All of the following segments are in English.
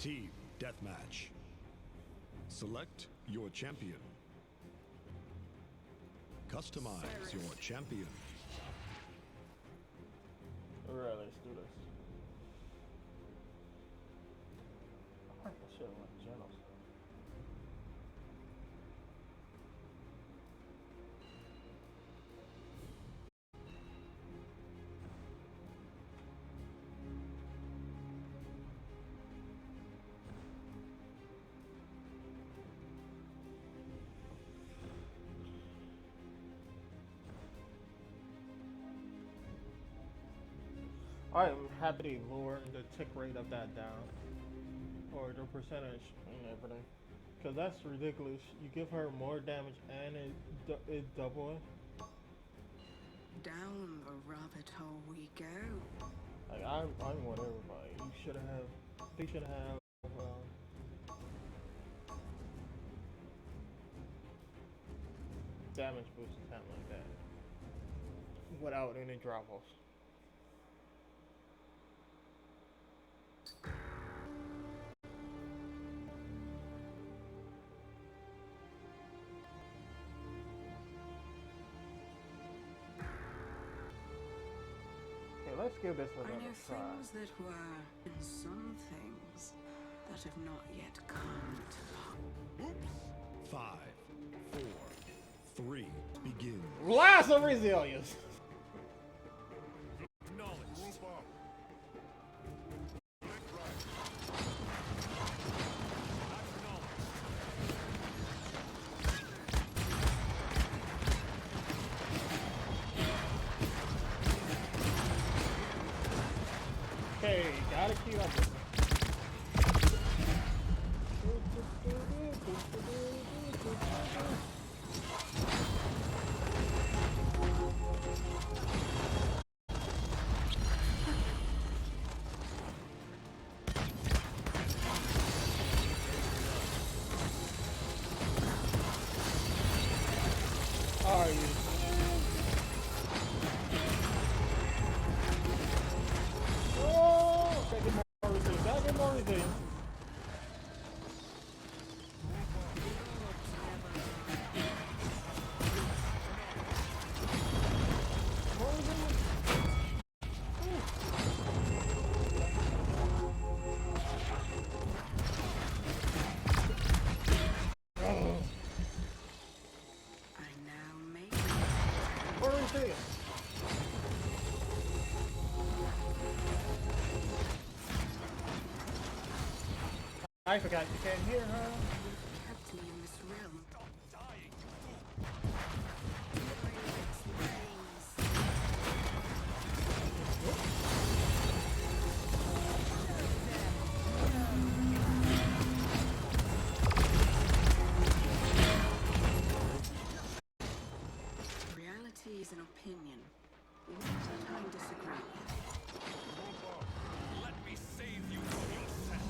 Team Deathmatch. Select your champion. Customize your champion. Alright, let's do this. I should have went channels. I am happy to lower the tick rate of that down, or the percentage and everything, because that's ridiculous. You give her more damage and it double it. Down the rabbit hole we go. Like I'm with everybody. You should have. They should have damage boost and something like that, without any drop offs. Let's give this another I know try. things that were, and some things that have not yet come to pass. 5, 4, 3, begin. Blast of resilience. Okay, gotta keep up with it. Are you? Oh, gotta get more resilience. Gotta get more resilience. More resilience. I now make More resilience. I forgot you can't hear her. kept me in this realm. Reality is an opinion. One that I disagree with. Let me save you from yourself.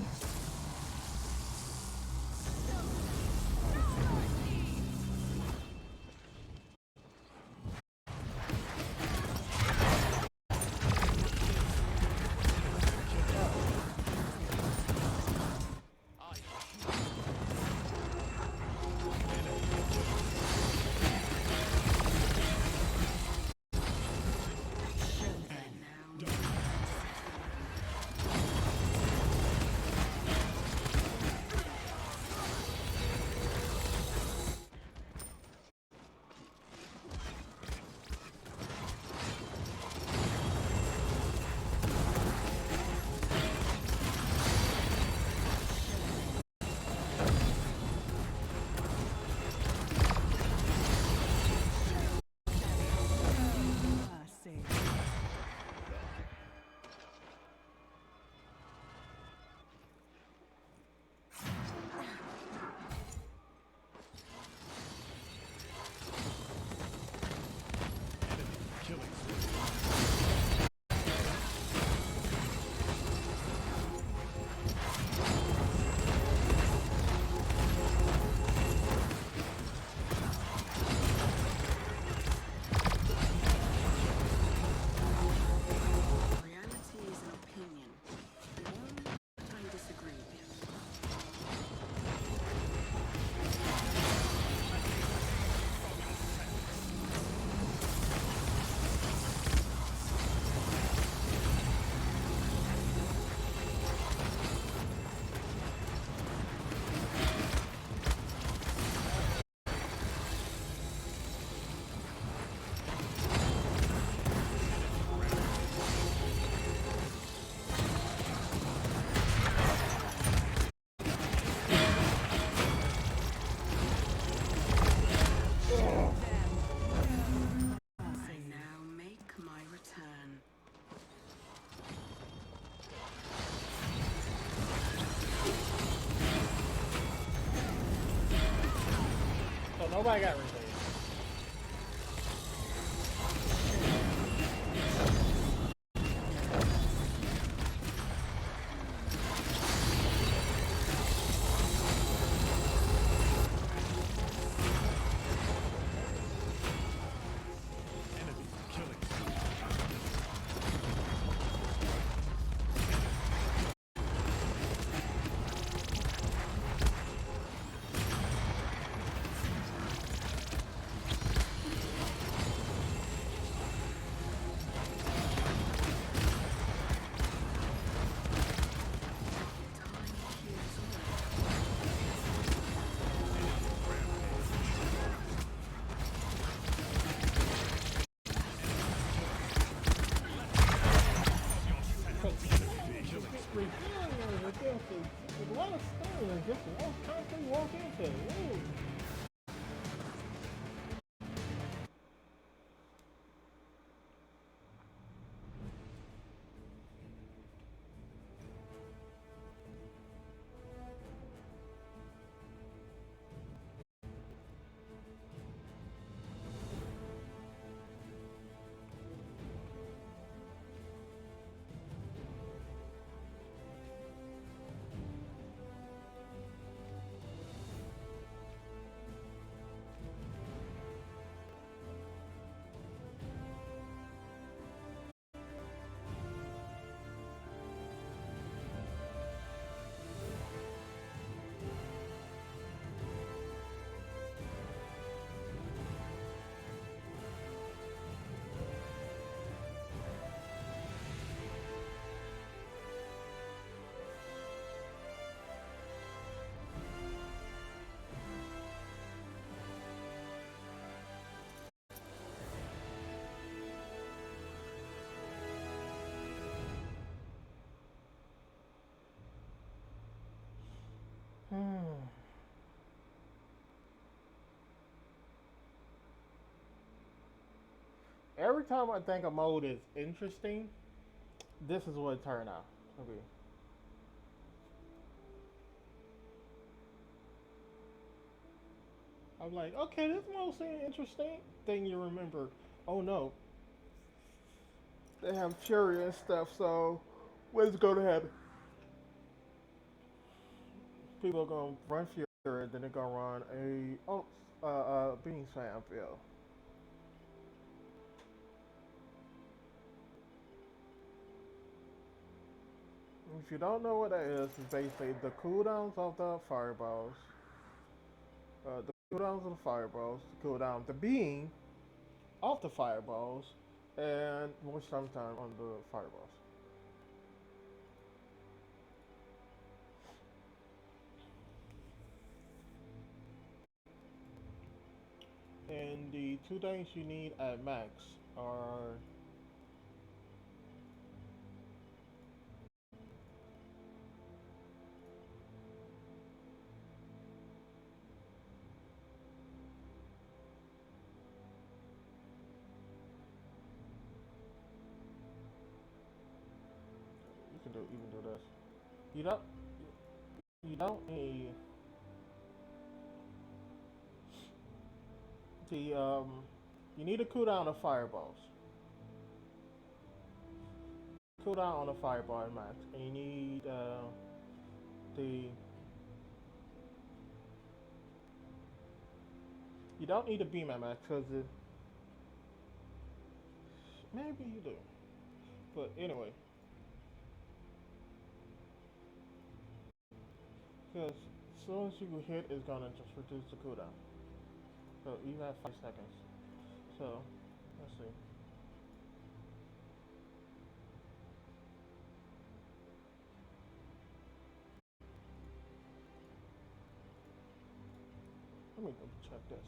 Nobody got revenge. Enemy killing. There's a lot of stun and just one constantly walk into it. Woo. Every time I think a mode is interesting, this is what it turned out. Okay. I'm like, okay, this mode seems interesting. Then you remember, oh no, they have Fury and stuff, so what's going to happen? People are going to run Fury, then they're going to run Beans Fanfield. If you don't know what that is, it's basically the cooldowns of the fireballs. The cooldowns of the fireballs, the cooldown, the beam of the fireballs, and more sometime on the fireballs. And the two things you need at max are you can do this. You don't you don't need the you need a cooldown of fireballs. Cooldown on the fireball at max, and you need the you don't need a beam at max because maybe you do, but anyway, because as soon as you hit, it's gonna just reduce the cooldown. So even at 5 seconds. So let's see. Let me double check this.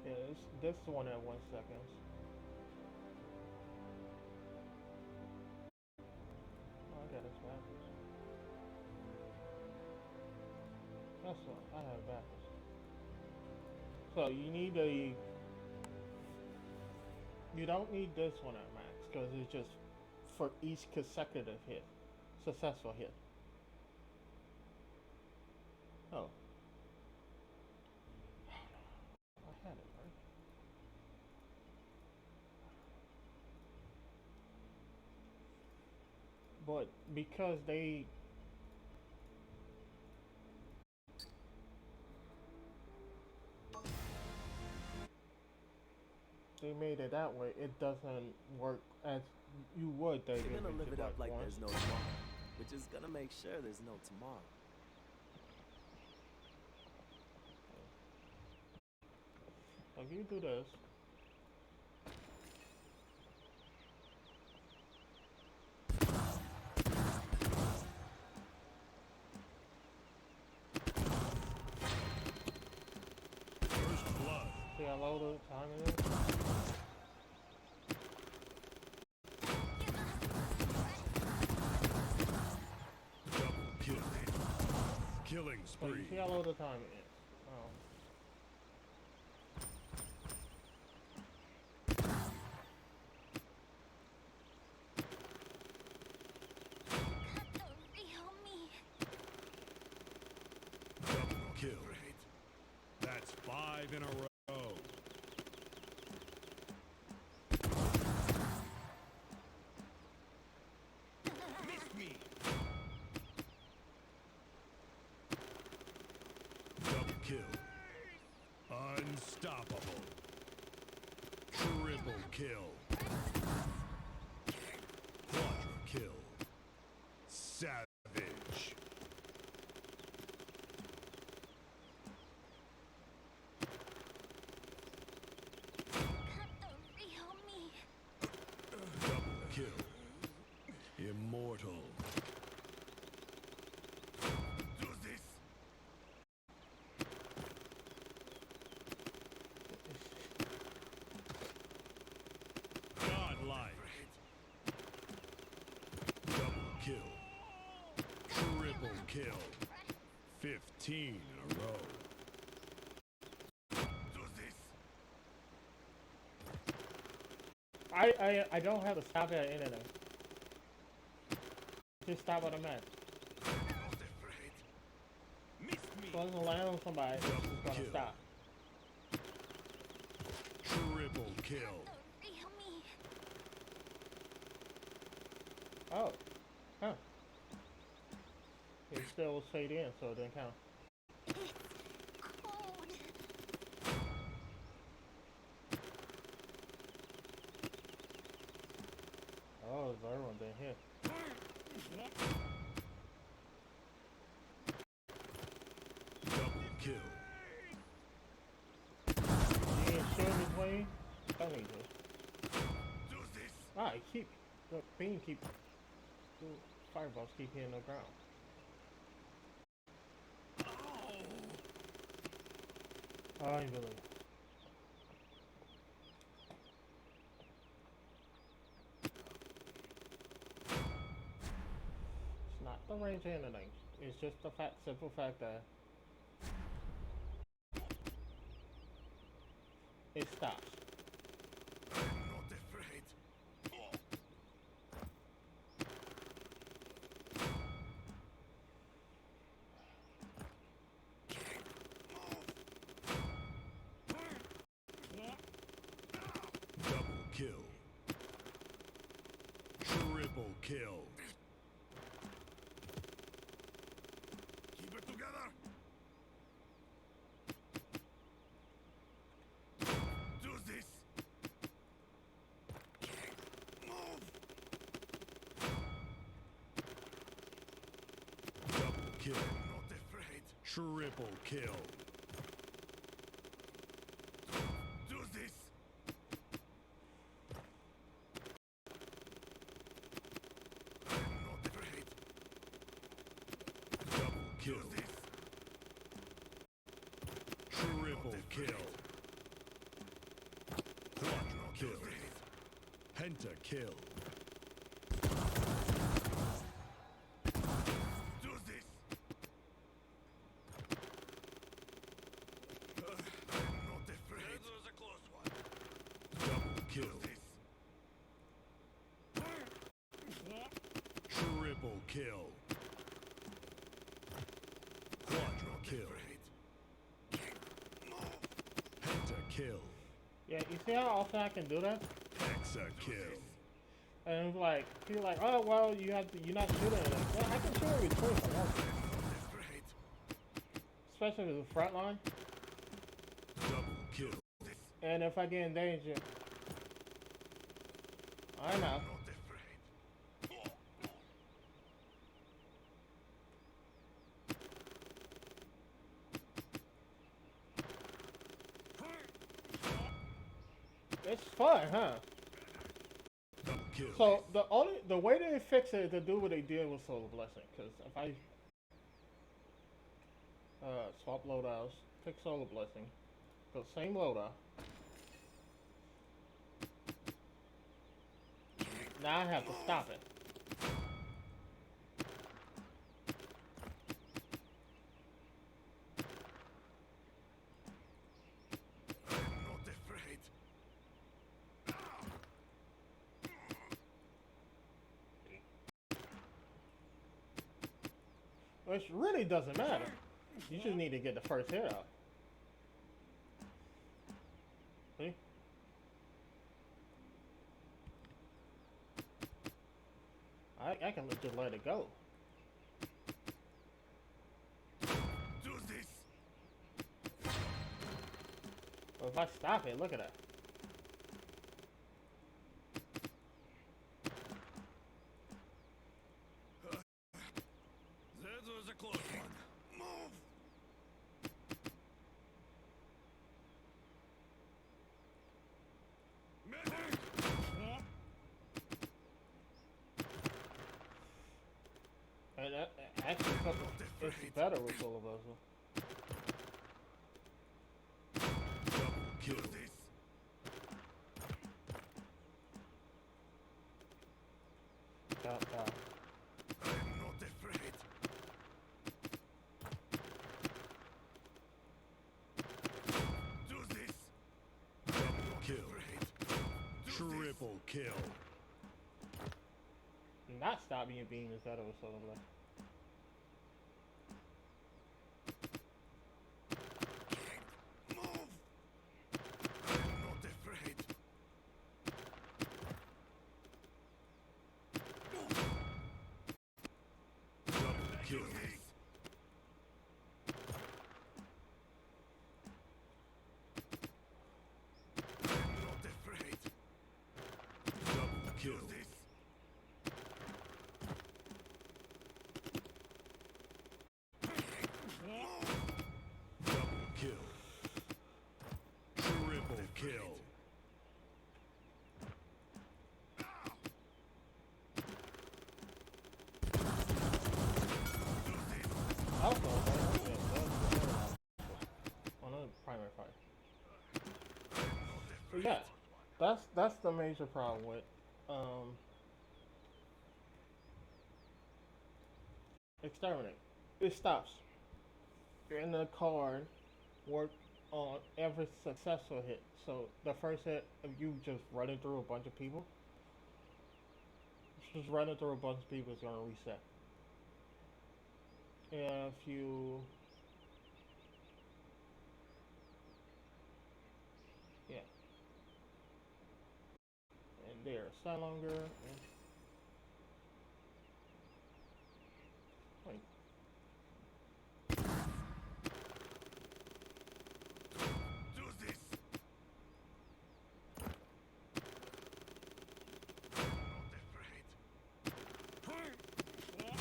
Yeah, this one at 1 second. Oh, I got this backwards. That's what I have it backwards. So you need a. You don't need this one at max because it's just for each consecutive hit, successful hit. Oh, I had it right. But because they made it that way, it doesn't work as you would. They You're give gonna it live to it up like once. there's no tomorrow, which is gonna make sure there's no tomorrow. If you do this, First blood. see how low the time it is? Double kill. Killing So you spree. see how low the time it is. Oh. Double kill. That's 5 in a row. Missed me. Double kill. Unstoppable. Triple kill. Quadra kill. Savage. Double kill. Immortal. Do this. Godlike. Double kill. Triple kill. 15 in a row. Do this. I don't have to stop at anything. Just stop what I'm at. Not afraid. Missed me. As long as I land on somebody, it's just gonna Kill. stop. Triple kill. Oh. Huh. It still was fade in, so it didn't count. Oh, the other one didn't hit. Double kill. You didn't shield his way? Tell me this. Do this. Ah, the beam the fireballs keep hitting the ground. I believe. It's not the range of anything. It's just the simple fact that it stops. I'm not afraid. Double kill. Triple kill. Keep it together. Do this. Move. Double kill. Not afraid. Triple kill. Do this. I'm not afraid. Double kill. Triple kill. Quadra kill. Pentakill. Do this. I'm not kill. Quadra kill. Pentakill. Yeah, you see how often I can do that? Hexa kill. And it's like, you're like, oh, well, you're not shooting it. Well, I can shoot it with choice, I want to. Especially with the front line. Double kill. And if I get in danger, I know. It's fun, huh? Double kill. So the way they fix it is to do what they did with Solar Blessing. Because if I swap loadouts, pick Solar Blessing, go same loadout. Now I have to stop it. Which really doesn't matter. You just need to get the first hit out. See? I can just let it go. Do this. But if I stop it, look at that. That was a close one. Move. Medic. And actually, it's better with Solar Blessing. Double kill. This. I'm not afraid. Do this. Double kill. Triple kill. not stop being beamed is better with Solar Blessing. Primary fire. So yeah, that's the major problem with exterminate. It stops. You're in the car, work on every successful hit. So the first hit of you just running through a bunch of people, just running through a bunch of people is gonna reset. If you and there, stay longer. And, wait. Do this.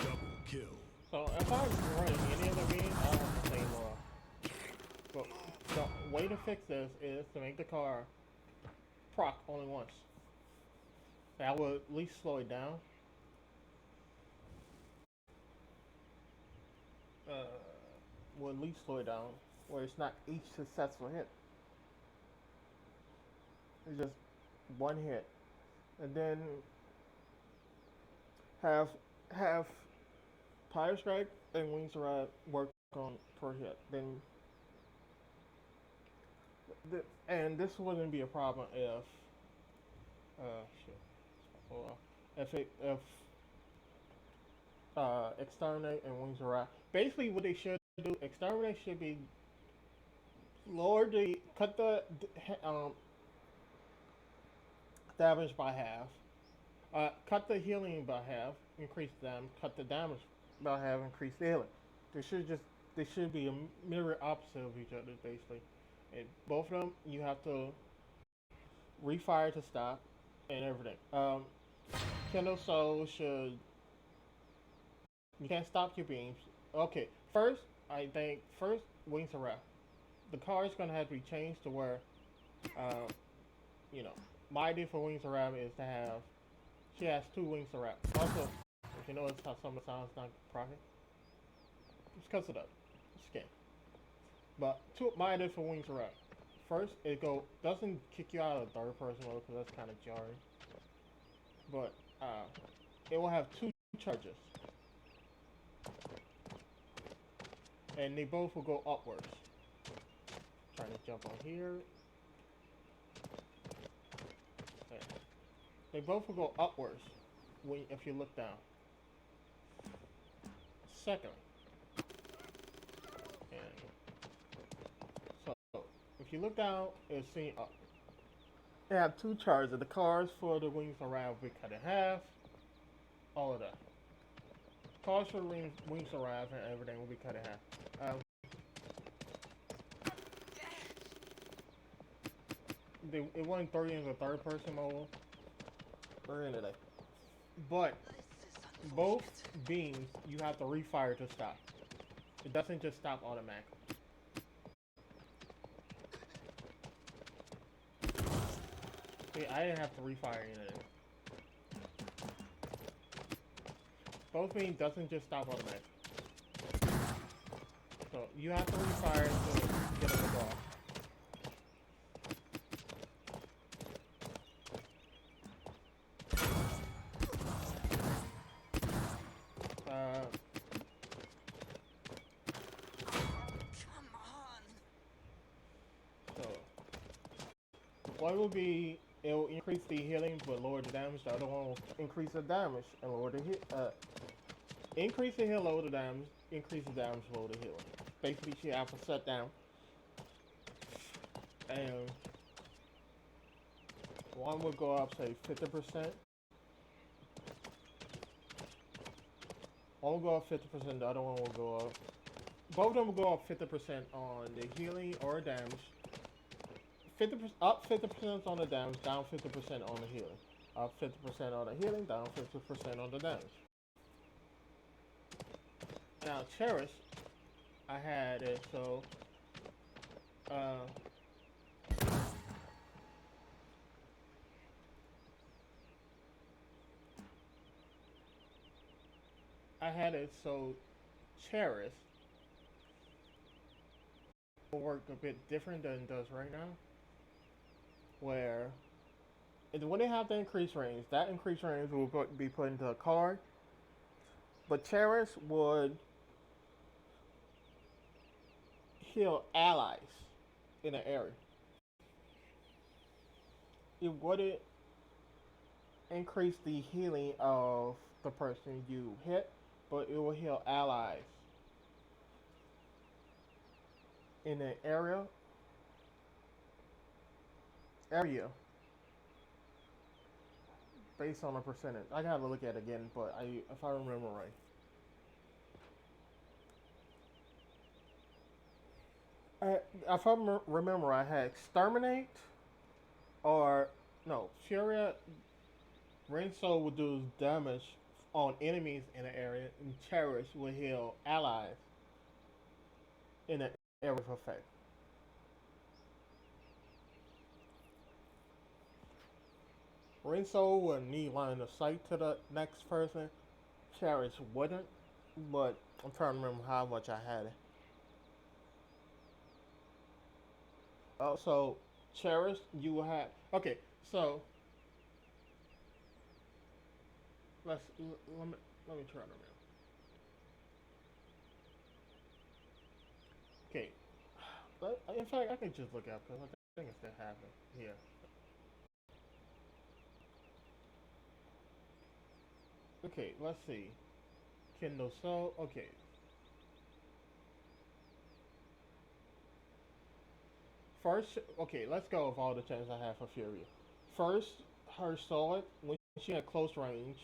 Double kill. So if I'm running any of the beams, I want to stay low. So the way to fix this is to make the car proc only once. That will at least slow it down. Will at least slow it down, where it's not each successful hit. It's just one hit, and then have Fire Strike and Wings Ride work on per hit. Then, and this wouldn't be a problem if shit. If Exterminate and Wings of Wrath. Basically, what they should do, Exterminate should be lower the cut the damage by half. Cut the healing by half, increase them. Cut the damage by half, increase the healing. They should be a mirror opposite of each other basically. And both of them you have to refire to stop and everything. Kindle Soul should you can't stop your beams. Okay, first I think first Wings of Wrath. The car is gonna have to be changed to where uh, you know my idea for Wings of Wrath is to have she has two Wings of Wrath. Also, if you notice how some of the sounds not proper, it's because of the skin. But my idea for Wings of Wrath. First, it doesn't kick you out of third person mode because that's kind of jarring. But it will have two charges, and they both will go upwards. Trying to jump on here. There. They both will go upwards if you look down. Secondly, so if you look down, it'll see up. They have two charges. The cars for the Wings of Wrath will be cut in half. All of that. Cars for Wings of Wrath and everything will be cut in half. It wasn't 30 in the third person mode or anything. But both beams you have to refire to stop. It doesn't just stop automatically. See, I didn't have to refire anything. Both beams doesn't just stop automatically. So you have to refire to get them to go off. One will be it will increase the healing but lower the damage. The other one will increase the damage and lower the increase the heal, lower the damage, increase the damage, lower the healing. Basically, she have to set down. And one will go up say 50%. One will go up 50%. The other one will go up. Both of them will go up 50% on the healing or damage. 50% up 50% on the damage, down 50% on the healing. Up 50% on the healing, down 50% on the damage. Now Cherish, I had it so Cherish will work a bit different than it does right now. Where when they have the increased range, that increased range will be put into a card. But Cherish would heal allies in an area. It wouldn't increase the healing of the person you hit, but it will heal allies in an area based on a percentage. I gotta look at it again, but if I remember right. If I remember, I had Exterminate or no, Furia Rinso would do damage on enemies in an area, and Cherish will heal allies in an area of effect. Rinso would need line of sight to the next person. Cherish wouldn't, but I'm trying to remember how much I had. So Cherish, you will have. Okay, so let me try to remember. Okay, in fact, I can just look up because I think it's still happening here. Okay, let's see. Kindle Soul. Okay. First, okay, let's go with all the chance I have for Fury. First, her sword, when she at close range,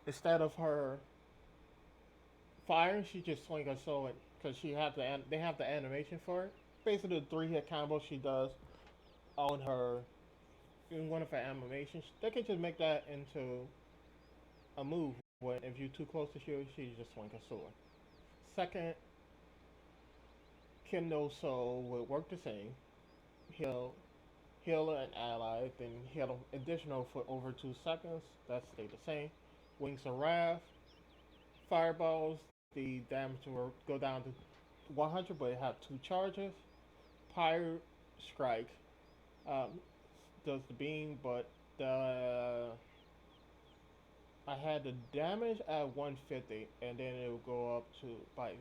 instead of her firing, she just swing her sword because they have the animation for it. Basically, the 3 hit combo she does on her in one of her animations. They can just make that into a move when if you're too close to Fury, she just swing her sword. Second, Kindle Soul would work the same. He'll heal an ally, then heal an additional for over 2 seconds. That stay the same. Wings of Wrath, Fireballs, the damage will go down to 100, but it have 2 charges. Pyre Strike um, does the beam, but the I had the damage at 150, and then it will go up to by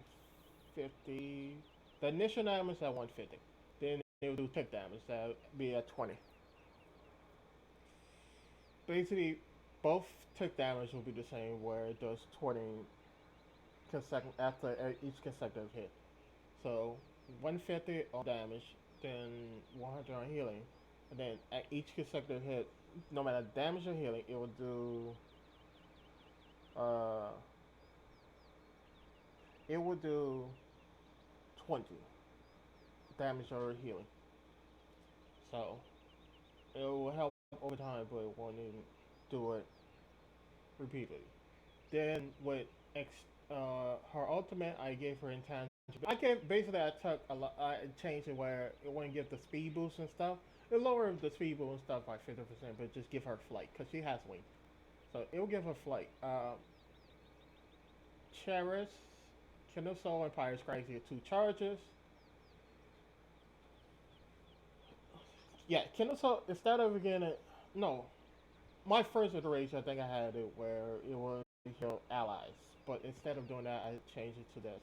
50. The initial damage at 150. Then it will do tick damage. That would be at 20. Basically, both tick damage will be the same, where it does 20 after each consecutive hit. So 150 on damage, then 100 on healing, and then at each consecutive hit, no matter damage or healing, it will do. Uh, it will do 20 damage or healing. So it will help over time, but it won't even do it repeatedly. Then with her ultimate, I gave her intangible. I gave basically I took a lot. I changed it where it wouldn't give the speed boost and stuff. It lowered the speed boost and stuff by 50%, but just give her flight because she has wings. So it will give her flight. Cherish, Kindle Soul, and Pyre Strike get 2 charges. Yeah, Kindle Soul instead of getting it, no, my first iteration I think I had it where it was heal allies, but instead of doing that, I changed it to this.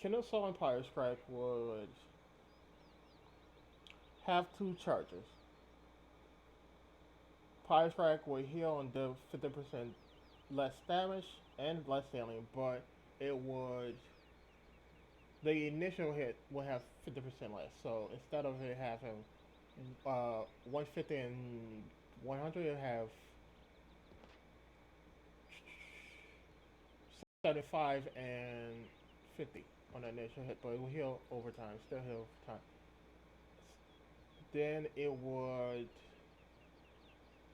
Kindle Soul and Pyre Strike would have 2 charges. Pyre Strike will heal and do 50% less damage and less healing, but it would the initial hit will have 50% less. So instead of it having 150 and 100, it have 75 and 50 on the initial hit, but it will heal over time. Still heal over time. Then it would.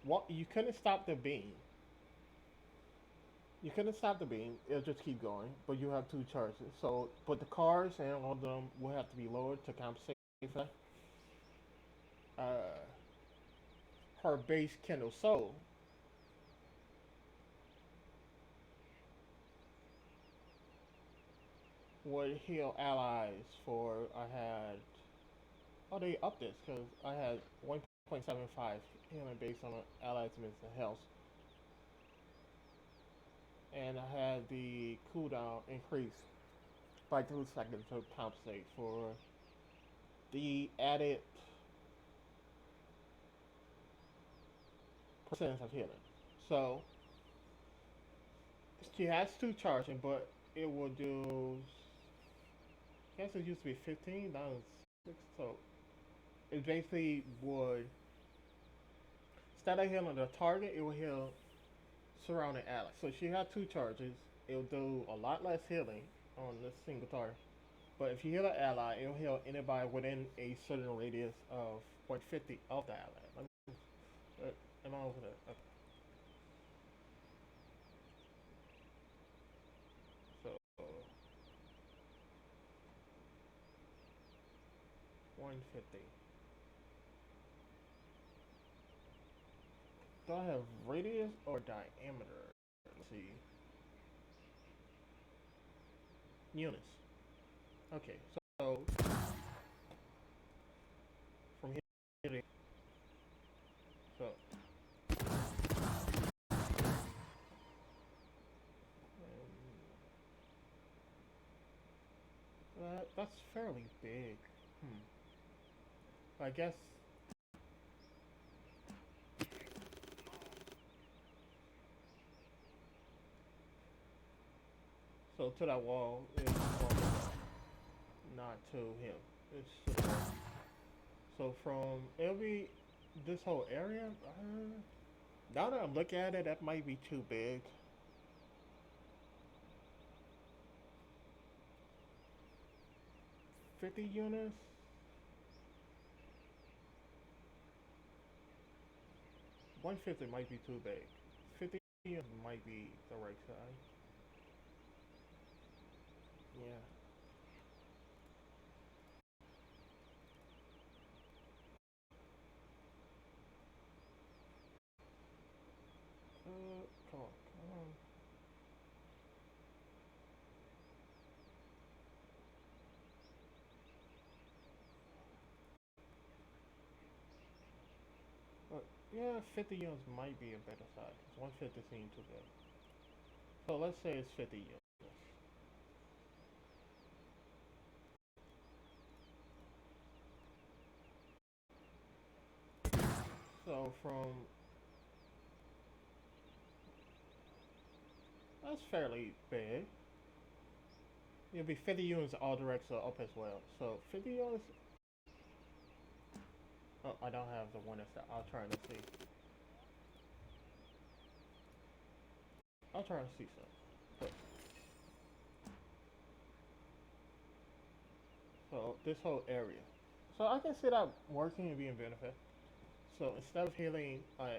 What you couldn't stop the beam. You couldn't stop the beam. It'll just keep going, but you have 2 charges. So, but the cars and all of them will have to be lowered to compensate for that. Her base Kindle Soul would heal allies for I had. Oh, they upped this because I had 1.75 healing based on allies against the health, and I had the cooldown increased by 2 seconds to compensate for the added percentage of healing. So she has 2 charging, but it will do. I guess it used to be 15, now it's 6. So it basically would instead of healing the target, it will heal surrounding allies. So she had 2 charges. It'll do a lot less healing on this single target. But if you heal an ally, it'll heal anybody within a certain radius of 150 of the ally. Let me, am I over there? Okay. So 150. Do I have radius or diameter? Let's see. Units. Okay, so from here to so that's fairly big. I guess So to that wall is not to him. It's to the wall. So from it'll be this whole area. Now that I'm looking at it, that might be too big. 50 units. 150 might be too big. 50 units might be the right size. Yeah. Come on, come on. Yeah, 50 units might be a better size. 150 seems too big. So let's say it's 50 units. So from that's fairly big. It'll be 50 units all directs up as well. So 50 units. Oh, I don't have the one that's. I'll try to see. I'll try to see some. But, so this whole area. So I can see that working and being benefit. So instead of healing an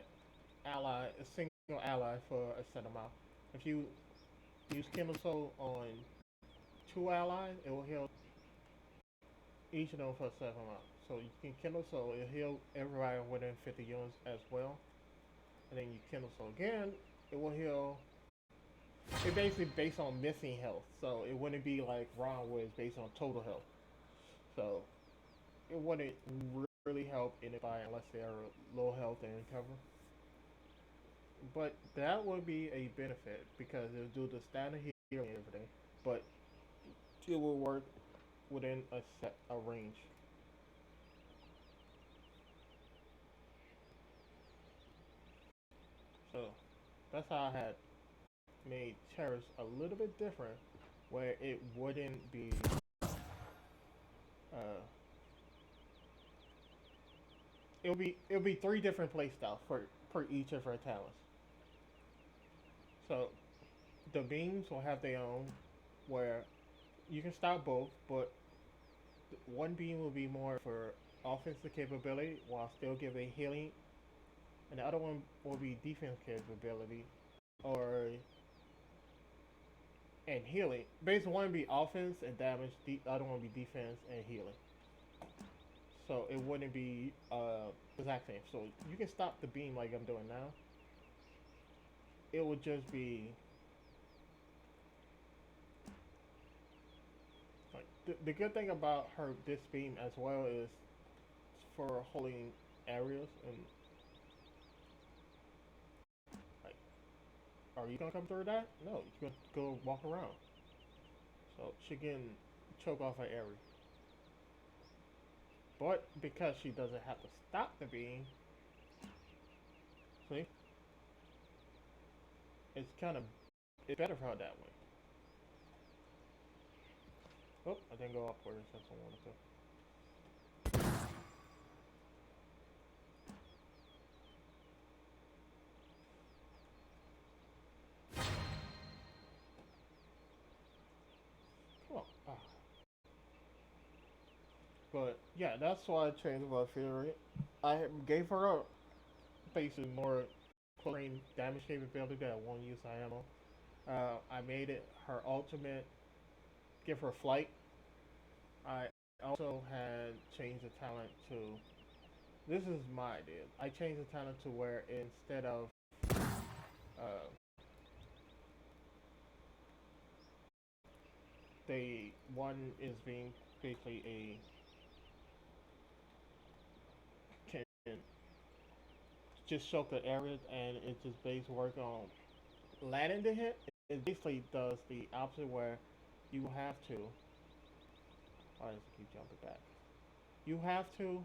ally, a single ally for a set amount, if you use Kindle Soul on 2 allies, it will heal each of them for a set amount. So you can Kindle Soul, it'll heal everybody within 50 units as well. And then you Kindle Soul again, it will heal. It's basically based on missing health. So it wouldn't be like Ron was based on total health. So it wouldn't really help anybody unless they are low health and recover. But that would be a benefit because it'll do the standard healing and everything. But it will work within a range. So that's how I had made terrorists a little bit different, where it wouldn't be uh, it'll be 3 different play styles for per each of her talents. So the beams will have their own, where you can stop both, but one beam will be more for offensive capability while still giving healing, and the other one will be defense capability or and healing. Basically, one will be offense and damage, the other one will be defense and healing. So it wouldn't be exact same. So you can stop the beam like I'm doing now. It would just be like the good thing about her this beam as well is for holding areas and like, are you gonna come through that? No, you can go walk around. So she can choke off her area. But because she doesn't have to stop the beam, see, it's kind of it's better for her that way. Oh, I didn't go upwards since I wanted to. Come on. Ah. But yeah, that's why I changed my theory. I gave her a basically more chlorine damage capability that I won't use ammo. I made it her ultimate, give her flight. I also had changed the talent to. This is my idea. I changed the talent to where instead of uh, they one is being basically a can just soak the area and it just based work on landing the hit. It basically does the opposite where you have to. Why does it keep jumping back? You have to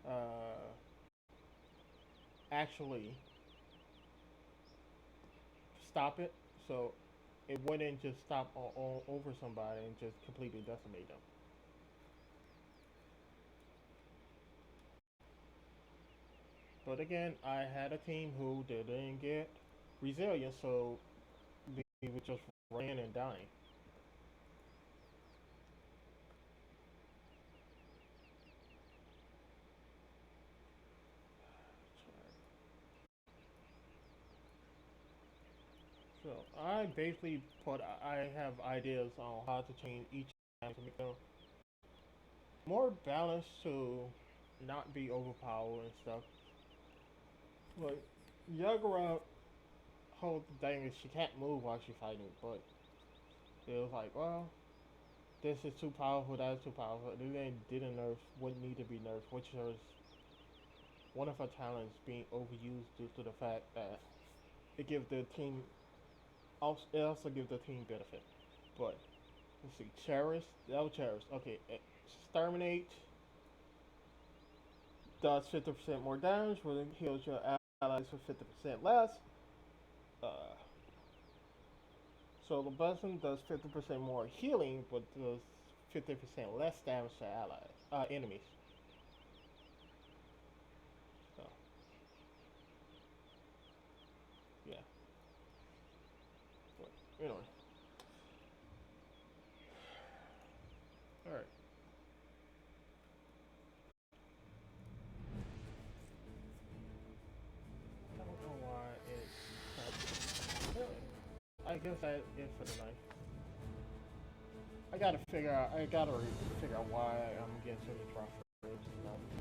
uh, actually stop it. So it wouldn't just stop all over somebody and just completely decimate them. But again, I had a team who didn't get resilient, so we were just running and dying. So I basically I have ideas on how to change each time to make them more balanced to not be overpowered and stuff. Like Yagura whole thing is she can't move while she's fighting, but it was like, well, this is too powerful, that is too powerful. They didn't nerf what need to be nerfed, which was one of her talents being overused due to the fact that it gives the team it also gives the team benefit. But let's see, cherish, cherish. Okay, exterminate does 50% more damage, but it heals your allies for 50% less. Uh, so the blessing does 50% more healing, but does 50% less damage to allies, enemies. So, yeah. But anyway, all right. I don't know why it. I guess that's it for the night. I gotta figure out. I gotta figure out why I'm getting so many drop rates and stuff.